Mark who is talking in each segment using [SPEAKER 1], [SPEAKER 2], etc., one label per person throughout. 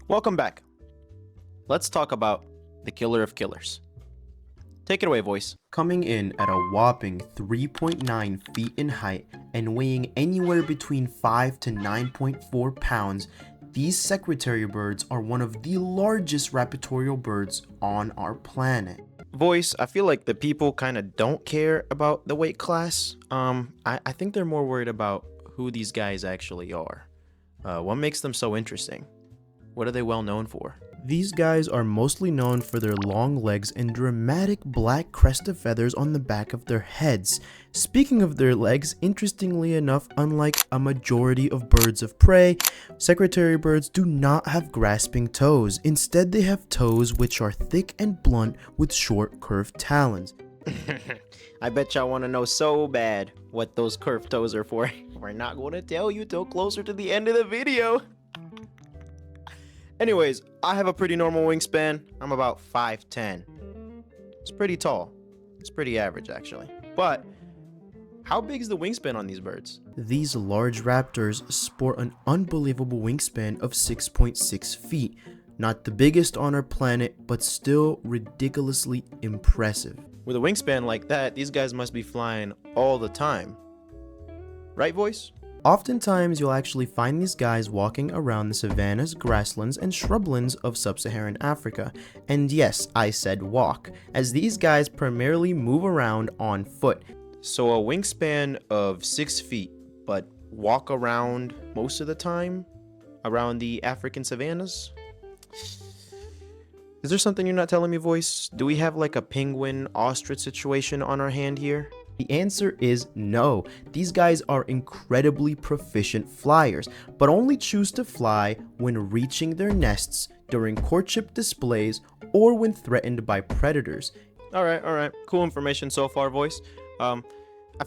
[SPEAKER 1] Welcome back. Let's talk about the killer of killers. Take it away, voice.
[SPEAKER 2] Coming in at a whopping 3.9 feet in height and weighing anywhere between 5 to 9.4 pounds, these secretary birds are one of the largest raptorial birds on our planet.
[SPEAKER 1] Voice, I feel like the people kind of don't care about the weight class. I think they're more worried about who these guys actually are. What makes them so interesting? What are they well known for?
[SPEAKER 2] These guys are mostly known for their long legs and dramatic black crest of feathers on the back of their heads. Speaking of their legs, interestingly enough, unlike a majority of birds of prey, secretary birds do not have grasping toes. Instead, they have toes which are thick and blunt with short curved talons.
[SPEAKER 1] I bet y'all want to know so bad what those curved toes are for. We're not going to tell you till closer to the end of the video. Anyways, I have a pretty normal wingspan. I'm about 5'10". It's pretty tall. It's pretty average, actually. But how big is the wingspan on these birds?
[SPEAKER 2] These large raptors sport an unbelievable wingspan of 6.6 feet. Not the biggest on our planet, but still ridiculously impressive.
[SPEAKER 1] With a wingspan like that, these guys must be flying all the time. Right, voice?
[SPEAKER 2] Oftentimes, you'll actually find these guys walking around the savannas, grasslands, and shrublands of sub-Saharan Africa. And yes, I said walk, as these guys primarily move around on foot.
[SPEAKER 1] So a wingspan of 6 feet, but walk around most of the time around the African savannas? Is there something you're not telling me, voice? Do we have like a penguin ostrich situation on our hand here?
[SPEAKER 2] The answer is no. These guys are incredibly proficient flyers, but only choose to fly when reaching their nests, during courtship displays, or when threatened by predators.
[SPEAKER 1] Alright. Cool information so far, voice. I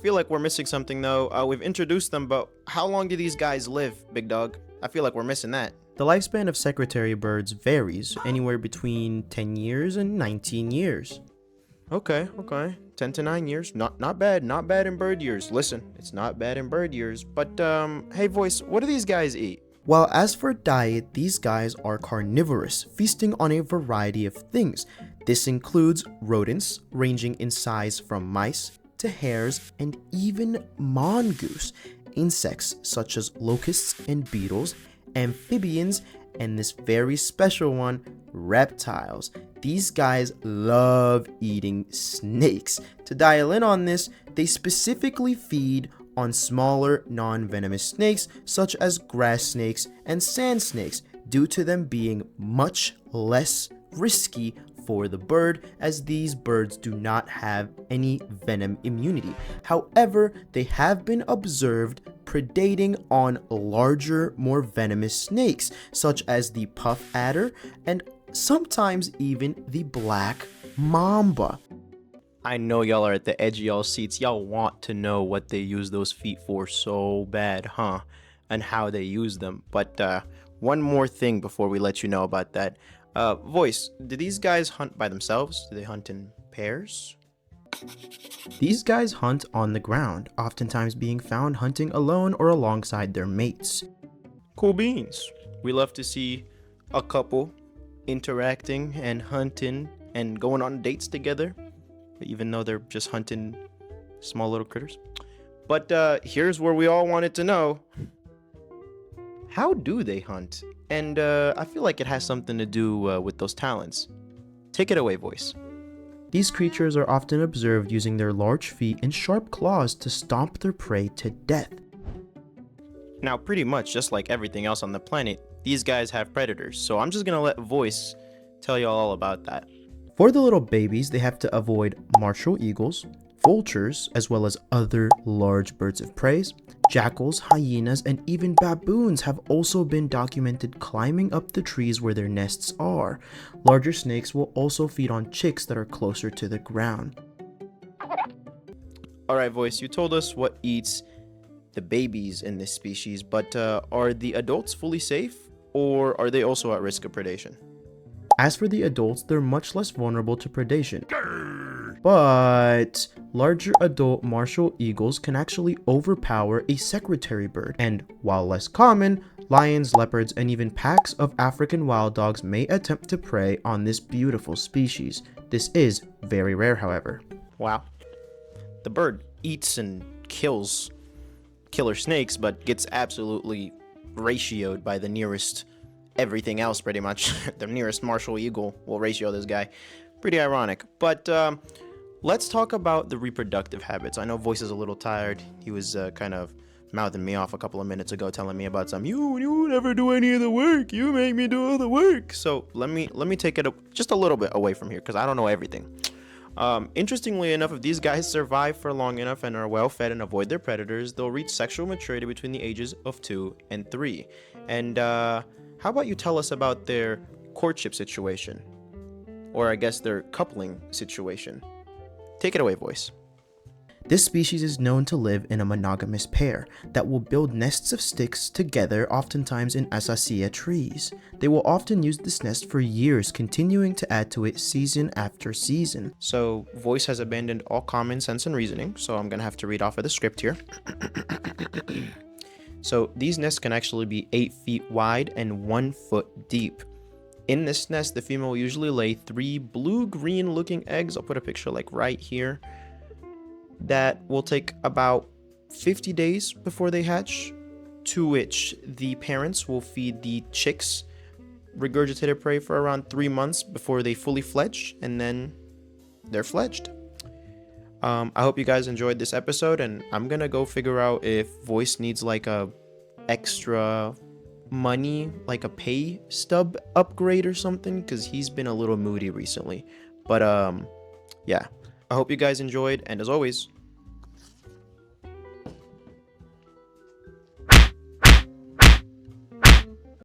[SPEAKER 1] feel like we're missing something though. We've introduced them, but how long do these guys live, big dog? I feel like we're missing that.
[SPEAKER 2] The lifespan of secretary birds varies, anywhere between 10 years and 19 years.
[SPEAKER 1] Okay. 10 to 9 years. Not bad in bird years. Listen, it's not bad in bird years. But, hey, voice, what do these guys eat?
[SPEAKER 2] Well, as for diet, these guys are carnivorous, feasting on a variety of things. This includes rodents, ranging in size from mice to hares and even mongoose, insects such as locusts and beetles, amphibians, and this very special one, reptiles. These guys love eating snakes. To dial in on this, they specifically feed on smaller non-venomous snakes such as grass snakes and sand snakes, due to them being much less risky for the bird, as these birds do not have any venom immunity. However, they have been observed predating on larger, more venomous snakes, such as the puff adder and sometimes even the black mamba.
[SPEAKER 1] I know y'all are at the edge of y'all seats. Y'all want to know what they use those feet for so bad, huh? And how they use them. But one more thing before we let you know about that. Voice, do these guys hunt by themselves? Do they hunt in pairs?
[SPEAKER 2] These guys hunt on the ground, oftentimes being found hunting alone or alongside their mates.
[SPEAKER 1] Cool beans. We love to see a couple interacting and hunting and going on dates together, even though they're just hunting small little critters. But here's where we all wanted to know. How do they hunt? And I feel like it has something to do with those talons. Take it away, voice.
[SPEAKER 2] These creatures are often observed using their large feet and sharp claws to stomp their prey to death.
[SPEAKER 1] Now, pretty much just like everything else on the planet, these guys have predators, so I'm just gonna let voice tell y'all all about that.
[SPEAKER 2] For the little babies, they have to avoid martial eagles, vultures, as well as other large birds of prey. Jackals, hyenas, and even baboons have also been documented climbing up the trees where their nests are. Larger snakes will also feed on chicks that are closer to the ground.
[SPEAKER 1] Alright, voice, you told us what eats the babies in this species, but are the adults fully safe, or are they also at risk of predation?
[SPEAKER 2] As for the adults, they're much less vulnerable to predation. But larger adult martial eagles can actually overpower a secretary bird, and while less common, Lions, leopards, and even packs of African wild dogs may attempt to prey on this beautiful species. This is very rare, however.
[SPEAKER 1] Wow. The bird eats and kills killer snakes, but gets absolutely ratioed by the nearest everything else, pretty much. The nearest martial eagle will ratio this guy. Pretty ironic. But let's talk about the reproductive habits. I know Voice is a little tired. He was kind of mouthing me off a couple of minutes ago, telling me about you never do any of the work. You make me do all the work. So let me take it just a little bit away from here, because I don't know everything. Interestingly enough, if these guys survive for long enough and are well fed and avoid their predators, they'll reach sexual maturity between the ages of 2 and 3. And how about you tell us about their courtship situation? Or I guess their coupling situation. Take it away, Voice.
[SPEAKER 2] This species is known to live in a monogamous pair that will build nests of sticks together, oftentimes in acacia trees. They will often use this nest for years, continuing to add to it season after season.
[SPEAKER 1] So, Voice has abandoned all common sense and reasoning, so I'm gonna have to read off of the script here. So, these nests can actually be 8 feet wide and 1 foot deep. In this nest, the female will usually lay 3 blue-green looking eggs. I'll put a picture like right here. That will take about 50 days before they hatch, to which the parents will feed the chicks regurgitated prey for around 3 months before they fully fledge, and then they're fledged. I hope you guys enjoyed this episode, and I'm gonna go figure out if Voice needs like a extra money, like a pay stub upgrade or something, because he's been a little moody recently. But yeah, I hope you guys enjoyed, and as always,